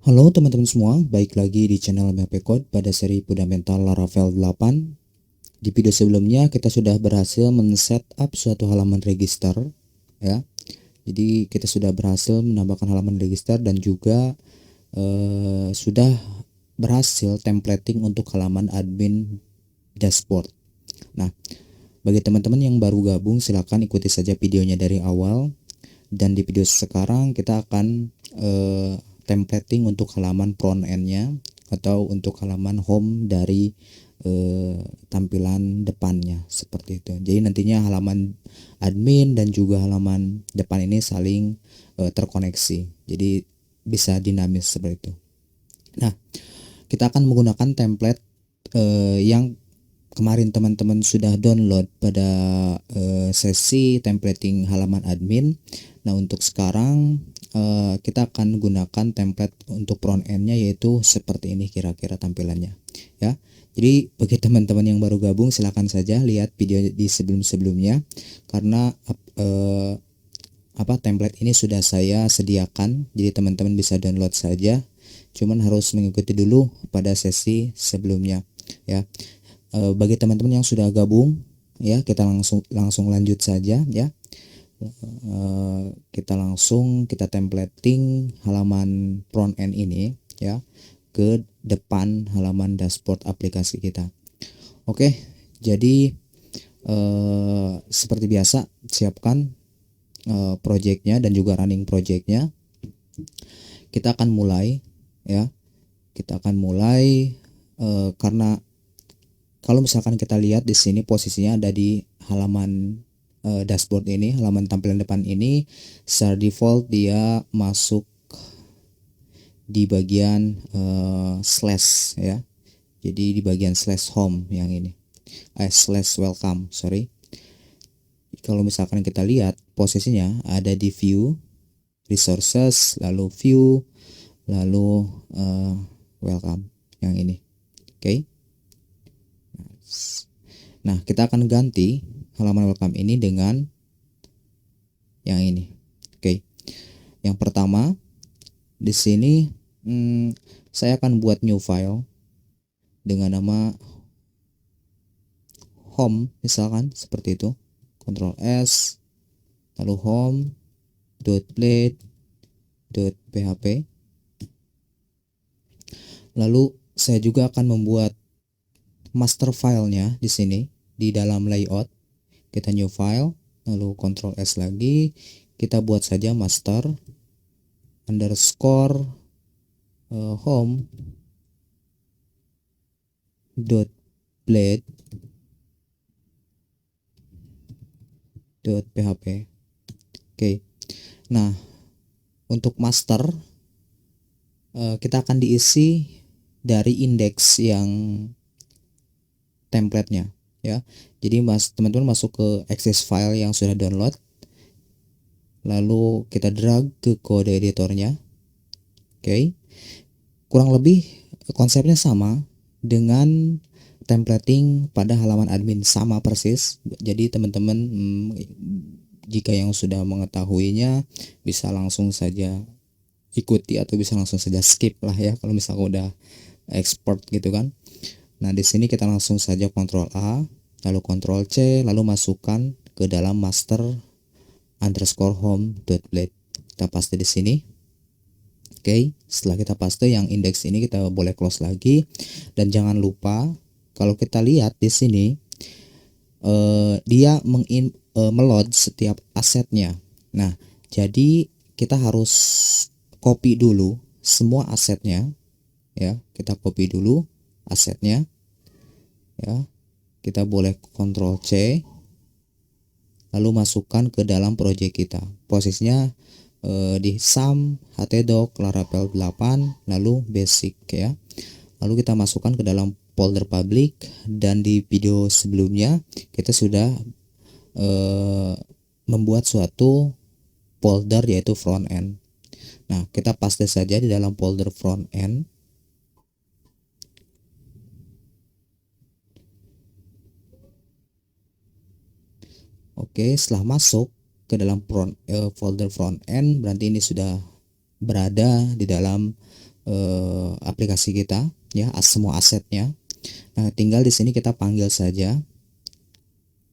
Halo teman-teman semua, baik lagi di channel MHP Code pada seri fundamental Laravel 8. Di video sebelumnya kita sudah berhasil men-setup suatu halaman register ya. Jadi kita sudah berhasil menambahkan halaman register dan juga sudah berhasil templating untuk halaman admin dashboard. Nah, bagi teman-teman yang baru gabung silahkan ikuti saja videonya dari awal. Dan di video sekarang kita akan templating untuk halaman front end-nya atau untuk halaman home dari tampilan depannya seperti itu. Jadi nantinya halaman admin dan juga halaman depan ini saling terkoneksi. Jadi bisa dinamis seperti itu. Nah, kita akan menggunakan template yang kemarin teman-teman sudah download pada sesi templating halaman admin. Nah, untuk sekarang kita akan gunakan template untuk front end-nya, yaitu seperti ini kira-kira tampilannya ya. Jadi bagi teman-teman yang baru gabung silahkan saja lihat video di sebelum-sebelumnya, karena template ini sudah saya sediakan, jadi teman-teman bisa download saja, cuman harus mengikuti dulu pada sesi sebelumnya ya. Bagi teman-teman yang sudah gabung ya, kita langsung lanjut saja ya. Kita templating halaman front end ini ya ke depan halaman dashboard aplikasi kita. Oke, jadi seperti biasa siapkan projectnya dan juga running projectnya. Kita akan mulai ya. Karena kalau misalkan kita lihat di sini posisinya ada di halaman dashboard ini, halaman tampilan depan ini, secara default dia masuk di bagian slash ya. Jadi di bagian slash home yang ini, slash welcome, sorry. Kalau misalkan kita lihat posisinya ada di view, resources, lalu view, lalu welcome yang ini. Oke. Nah, kita akan ganti halaman welcome ini dengan yang ini. Oke. Yang pertama di sini saya akan buat new file dengan nama home misalkan seperti itu. Ctrl S lalu home.blade.php. Lalu saya juga akan membuat master filenya di sini di dalam layout. Kita new file lalu Ctrl S lagi, kita buat saja master underscore home dot blade dot php. Oke. Nah, untuk master kita akan diisi dari indeks yang templatenya ya. Jadi teman-teman masuk ke access file yang sudah download, lalu kita drag ke kode editornya. Oke. Kurang lebih konsepnya sama dengan templating pada halaman admin, sama persis. Jadi teman-teman jika yang sudah mengetahuinya bisa langsung saja ikuti atau bisa langsung saja skip lah ya kalau misalnya udah export gitu kan. Nah, di sini kita langsung saja Ctrl A, lalu Ctrl C, lalu masukkan ke dalam master underscore home.blade. Kita paste di sini. Oke, setelah kita paste yang indeks ini kita boleh close lagi, dan jangan lupa kalau kita lihat di sini dia meload setiap asetnya. Nah, jadi kita harus copy dulu semua asetnya ya. Kita copy dulu asetnya ya. Kita boleh Ctrl C lalu masukkan ke dalam project kita. Posisinya di sum htdoc laravel 8 lalu basic ya. Lalu kita masukkan ke dalam folder public, dan di video sebelumnya kita sudah membuat suatu folder yaitu front end. Nah, kita paste saja di dalam folder front end. Oke, setelah masuk ke dalam folder front end, berarti ini sudah berada di dalam aplikasi kita ya, semua asetnya. Nah, tinggal di sini kita panggil saja.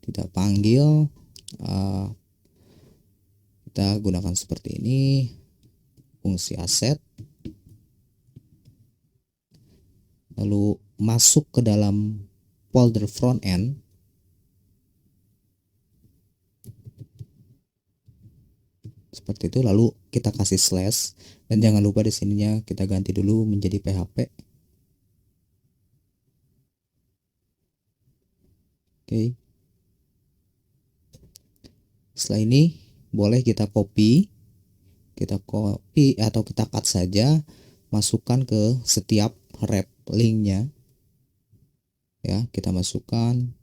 Kita panggil, kita gunakan seperti ini, fungsi aset, lalu masuk ke dalam folder front end. Seperti itu, lalu kita kasih slash, dan jangan lupa di sininya kita ganti dulu menjadi PHP. Oke. Setelah ini boleh kita copy atau kita cut saja, masukkan ke setiap rep linknya ya, kita masukkan.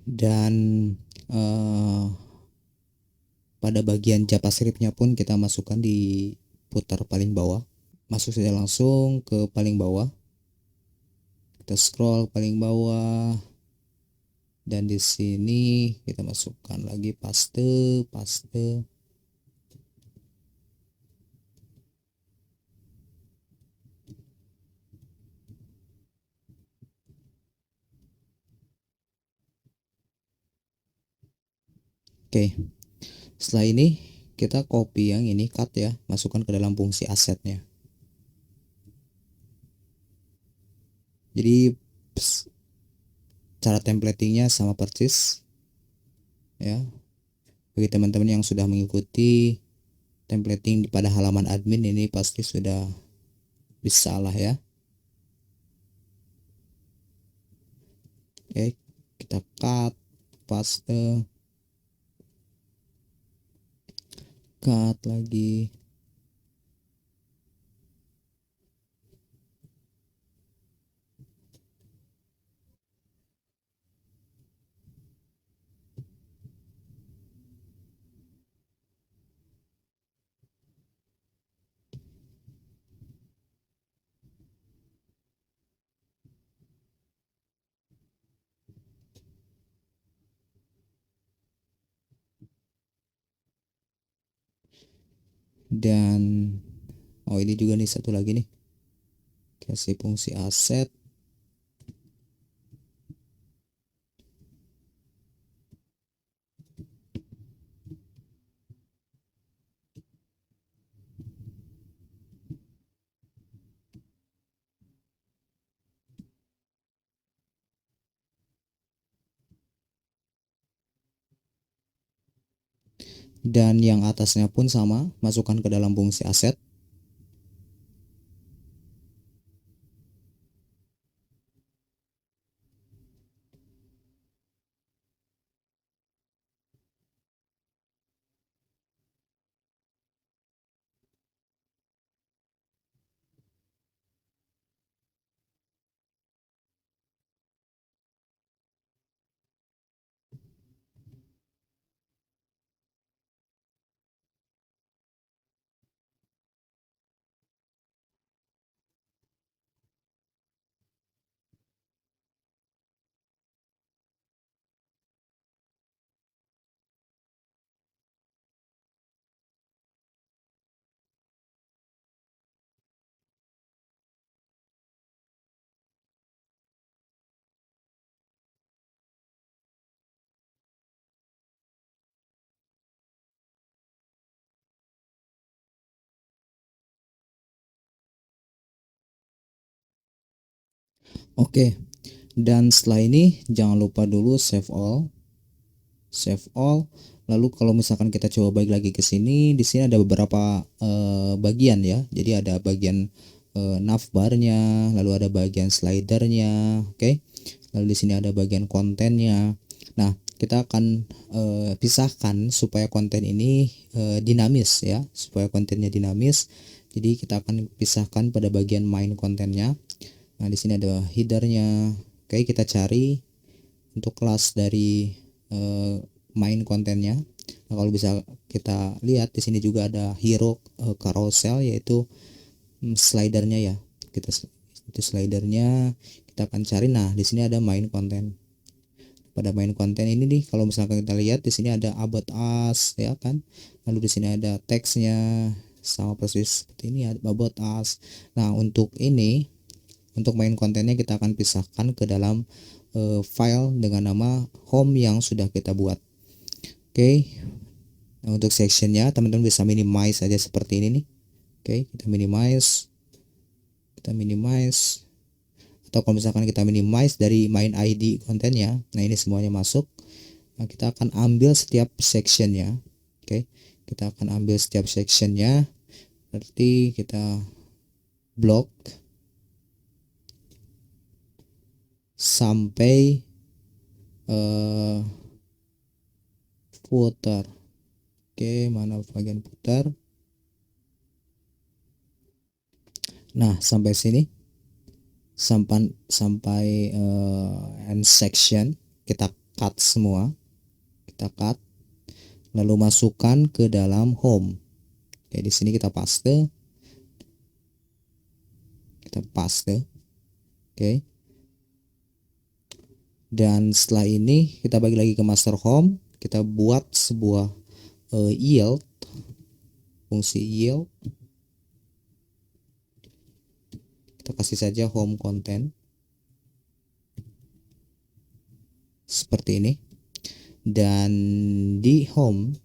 Dan pada bagian JavaScript-nya pun kita masukkan di putar paling bawah. Masuk saja langsung ke paling bawah, kita scroll paling bawah, dan di sini kita masukkan lagi paste. Oke, setelah ini kita copy yang ini, cut ya, masukkan ke dalam fungsi asetnya. Jadi cara templatingnya sama persis ya. Bagi teman-teman yang sudah mengikuti templating pada halaman admin, ini pasti sudah bisa lah ya. Oke, kita cut, paste, cut lagi. Dan ini juga nih satu lagi nih, kasih fungsi aset. Dan yang atasnya pun sama, masukkan ke dalam fungsi aset. Oke, dan setelah ini jangan lupa dulu save all. Lalu kalau misalkan kita coba balik lagi ke sini, di sini ada beberapa bagian ya. Jadi ada bagian navbarnya, lalu ada bagian slidernya, oke. Lalu di sini ada bagian kontennya. Nah, kita akan pisahkan supaya konten ini dinamis ya, supaya kontennya dinamis. Jadi kita akan pisahkan pada bagian main kontennya. Nah, di sini ada headernya. Oke, kita cari untuk kelas dari main kontennya, Nah, kalau bisa kita lihat di sini juga ada hero carousel, yaitu slidernya ya. Kita itu slidernya kita akan cari. Nah, di sini ada main konten. Pada main konten ini nih, kalau misalkan kita lihat di sini ada about us ya kan. Lalu di sini ada teksnya sama persis seperti ini, about us. Nah, untuk ini, untuk main kontennya kita akan pisahkan ke dalam file dengan nama home yang sudah kita buat. Oke. Nah, untuk sectionnya teman-teman bisa minimize saja seperti ini nih. Oke, kita minimize. Atau kalau misalkan kita minimize dari main ID kontennya, nah ini semuanya masuk. Nah, kita akan ambil setiap sectionnya. Oke, kita akan ambil setiap sectionnya. Berarti kita blok sampai footer. Oke, mana bagian footer? Nah, sampai sini, sampai end section kita cut semua. Kita cut, lalu masukkan ke dalam home. Oke, di sini kita paste. Oke. Dan setelah ini kita bagi lagi ke master home. Kita buat sebuah yield, fungsi yield. Kita kasih saja home content seperti ini. Dan di home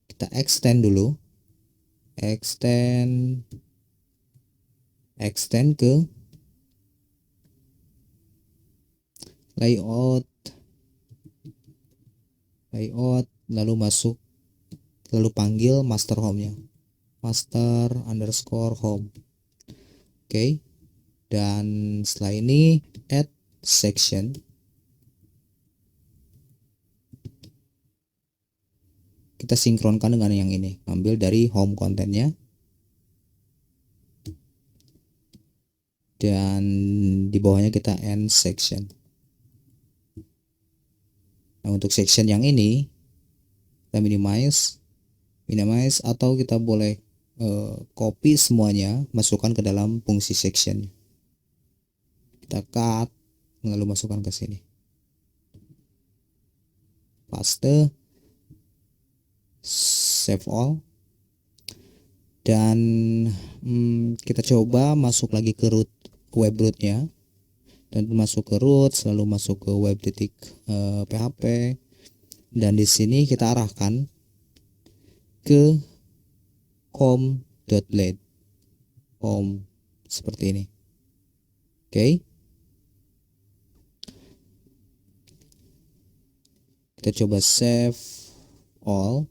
kita extend dulu, extend ke layout, lalu panggil master home-nya, master_home. Oke. Dan setelah ini add section. Kita sinkronkan dengan yang ini, ambil dari home kontennya, dan di bawahnya kita end section. Nah, untuk section yang ini kita minimize, atau kita boleh copy semuanya, masukkan ke dalam fungsi section. Kita cut, lalu masukkan ke sini, paste, save all, dan kita coba masuk lagi ke root, web rootnya, dan masuk ke root, selalu masuk ke web.php, dan di sini kita arahkan ke home.blade, home seperti ini. Oke. Kita coba save all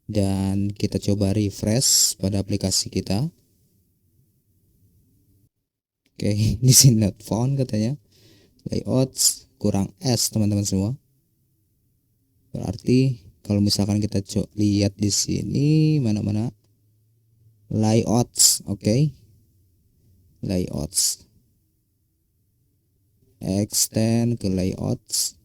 dan kita coba refresh pada aplikasi kita. Oke, di sini not found katanya. Layouts kurang S teman-teman semua. Berarti kalau misalkan kita lihat di sini mana layouts, oke. Layouts. Extend ke layouts.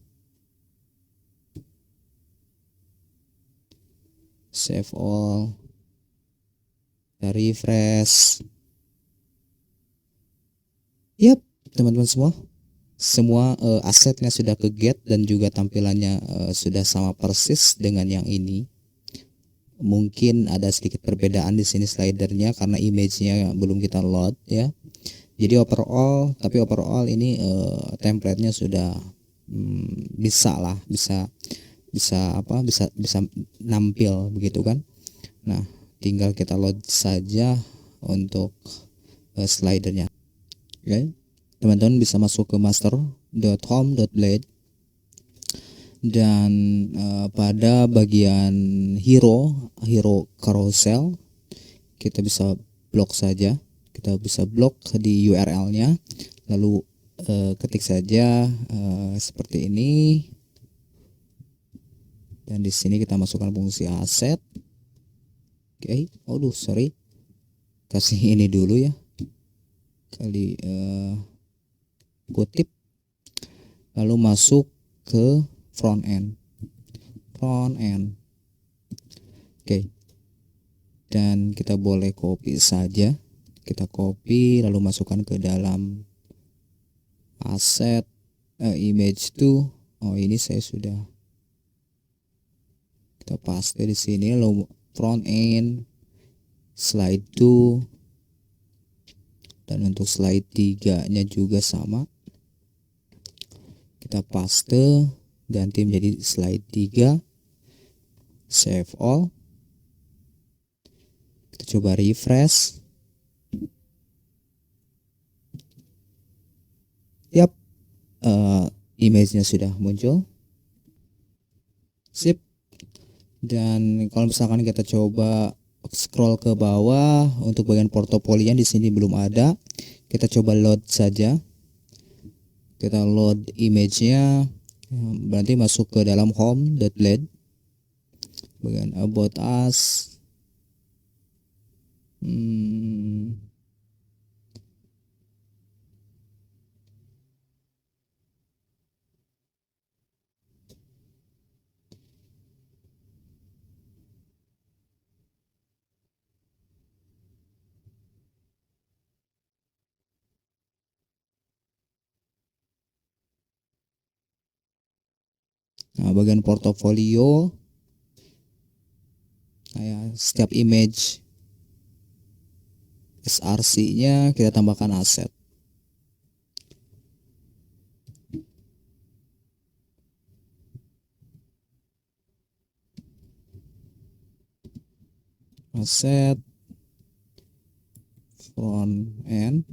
Save all. Kita refresh. Yap, teman-teman semua asetnya sudah ke get dan juga tampilannya sudah sama persis dengan yang ini. Mungkin ada sedikit perbedaan di sini slidernya karena image-nya belum kita load ya. Jadi overall ini template-nya sudah bisa nampil begitu kan. Nah, tinggal kita load saja untuk slidernya. Oke. Teman-teman bisa masuk ke master.home.blade, dan pada bagian hero carousel kita bisa blok saja. Kita bisa blok di URL-nya, lalu ketik saja seperti ini, dan di sini kita masukkan fungsi aset. Oke. Sorry, kasih ini dulu ya, kali kutip. lalu masuk ke front end. Oke, dan kita boleh copy saja. Kita copy lalu masukkan ke dalam aset image to. Oh, ini saya sudah, kita paste di sini. Lalu front end, slide 2, dan untuk slide 3 nya juga sama, kita paste, ganti menjadi slide 3, save all. Kita coba refresh. Yap, image-nya sudah muncul. Sip. Dan kalau misalkan kita coba scroll ke bawah untuk bagian portofolio di sini belum ada. Kita coba load saja. Kita load image-nya, berarti masuk ke dalam home.blade, bagian about us. Nah, bagian portofolio, setiap image src-nya kita tambahkan aset. Aset front end.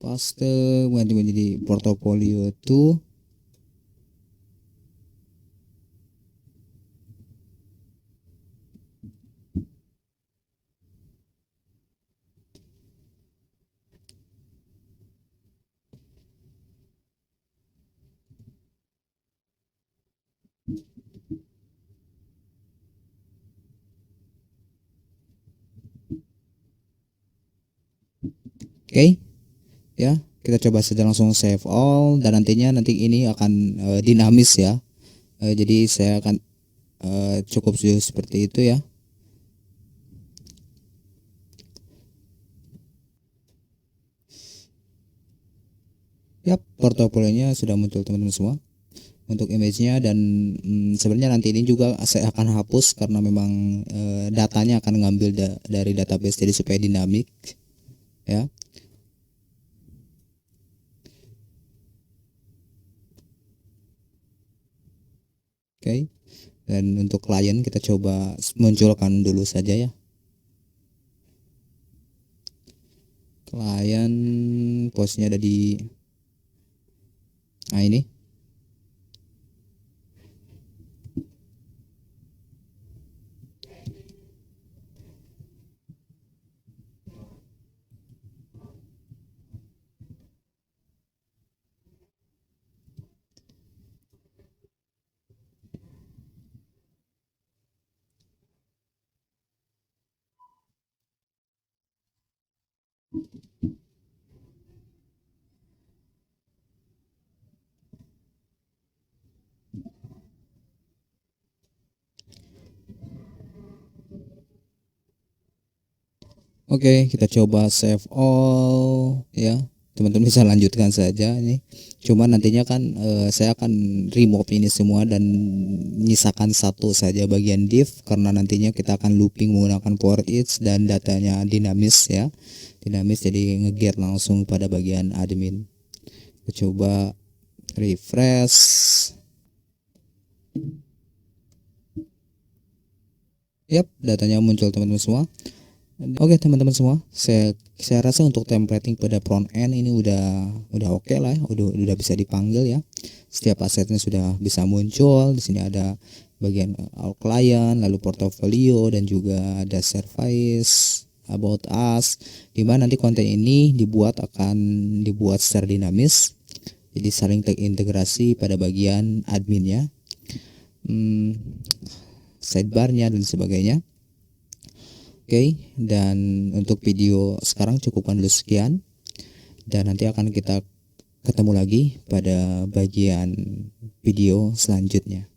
Paste, ganti menjadi portofolio itu. Oke, ya, kita coba saja langsung save all, dan nantinya ini akan dinamis ya. Jadi saya akan cukup seperti itu ya. Yap, portofolionya sudah muncul teman-teman semua untuk image-nya, dan sebenarnya nanti ini juga saya akan hapus karena memang datanya akan ngambil dari database, jadi supaya dinamik ya. Oke, dan untuk klien kita coba munculkan dulu saja ya. Klien posnya ada di ini. Oke, kita coba save all ya. Teman-teman bisa lanjutkan saja ini. Cuman nantinya kan saya akan remove ini semua dan menyisakan satu saja bagian div, karena nantinya kita akan looping menggunakan for each dan datanya dinamis ya. Dinamis, jadi ngeget langsung pada bagian admin. Kita coba refresh. Yap, datanya muncul teman-teman semua. Oke teman-teman semua, saya rasa untuk templating pada front end ini udah oke lah ya, udah bisa dipanggil ya. Setiap asetnya sudah bisa muncul. Di sini ada bagian our client, lalu portfolio, dan juga ada service, about us, di mana nanti konten ini akan dibuat secara dinamis, jadi saling terintegrasi pada bagian adminnya, sidebarnya dan sebagainya. Oke, dan untuk video sekarang cukupkan dulu sekian, dan nanti akan kita ketemu lagi pada bagian video selanjutnya.